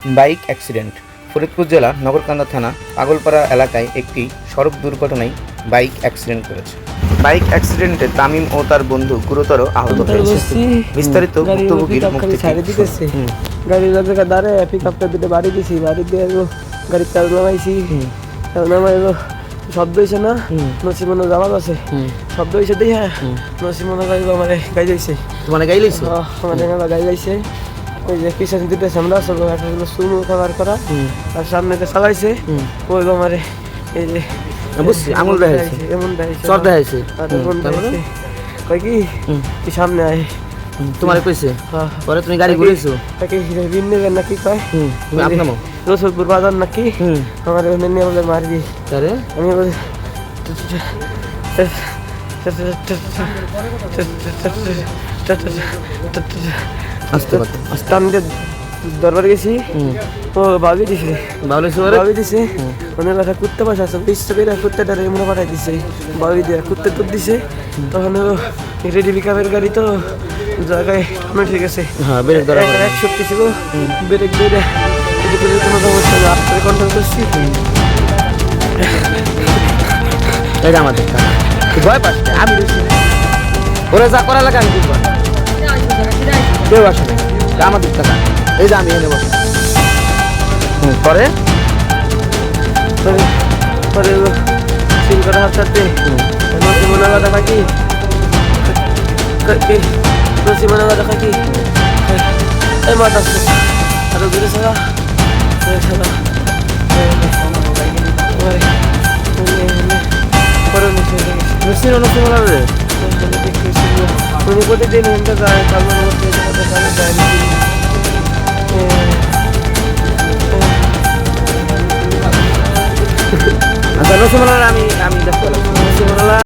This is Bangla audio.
Bike accident. ফরিদপুর জেলা নগরকান্দা থানা পাগলপাড়া এলাকায় একটি সড়ক দুর্ঘটনায় বাইক অ্যাক্সিডেন্ট করেছে। বাইক অ্যাক্সিডেন্টে তামিম ও তার বন্ধু গুরুতর আহত হয়েছে। বিস্তারিত ভুক্তভোগীর মুখ থেকে। গাড়ির জায়গা দাঁড়ায় পিকআপটা দিতে বাড়ি দিছি, বাড়ি দিয়ে গাড়ির তেল নামাইছি, তেল নামাইলো শব্দ হয়েছে না, নসিমনো জামাত আছে শব্দ হয়েছে দিয়ে নসিমনো গাড়ি আমার গাই যাইছে, তোমার গাই লইছে আমার গাই যাইছে। ওই যে পিছন দিতে আমরা আসলো একটা হলো সুমো কভার করা আর সামনেতে চালাইছে ওই আমার এই যে বুঝছি আঙুল দেখাইছে, এমন দেখাইছে, চর দেখাইছে, কয় কি তুই সামনে আয় তোমারে কইছে। পরে তুমি গাড়ি ঘুরেছো তাকে ঋণ নেবেন নাকি কয় তুমি আপনামো রসুলপুর বাজার নাকি আমার নিয়ে বলে মারবি। আরে আমি বলি আস্তে আমি দরবার গেছি, ও ভাবি দিছে ভাবি দিছে অনেক কথা কুত্তে পাশে আছে ইচ্ছে করে কুত্তেটা এমন পাঠাই দিছে, ভাবি দিয়ে কুত্তে দুধ দিছে। তখন রেডি পিকআপের গাড়ি তো জায়গায় ঠিক আছে, হ্যাঁ ব্রেক ধরা 160 ছিল, ব্রেক দিয়ে কোনো সমস্যা নেই, আস্তে কন্ট্রোল করছি। এটা আমাদের ভয় পাচ্ছে, আমি ওরা যা করা লাগে আমি বুঝবো কেউ আসে না, আমাদের টাকা এই যে আমি এনে বসে পরে পরে সিল করা হাত চারটে নসিমনা দেখা কি নসিমনা দেখা কি এই মাথা আরো দূরে ছাড়া নসিমনা রে উনি প্রতিদিন হিন্দু যায় আচ্ছা নসিমনা আমি দেখতে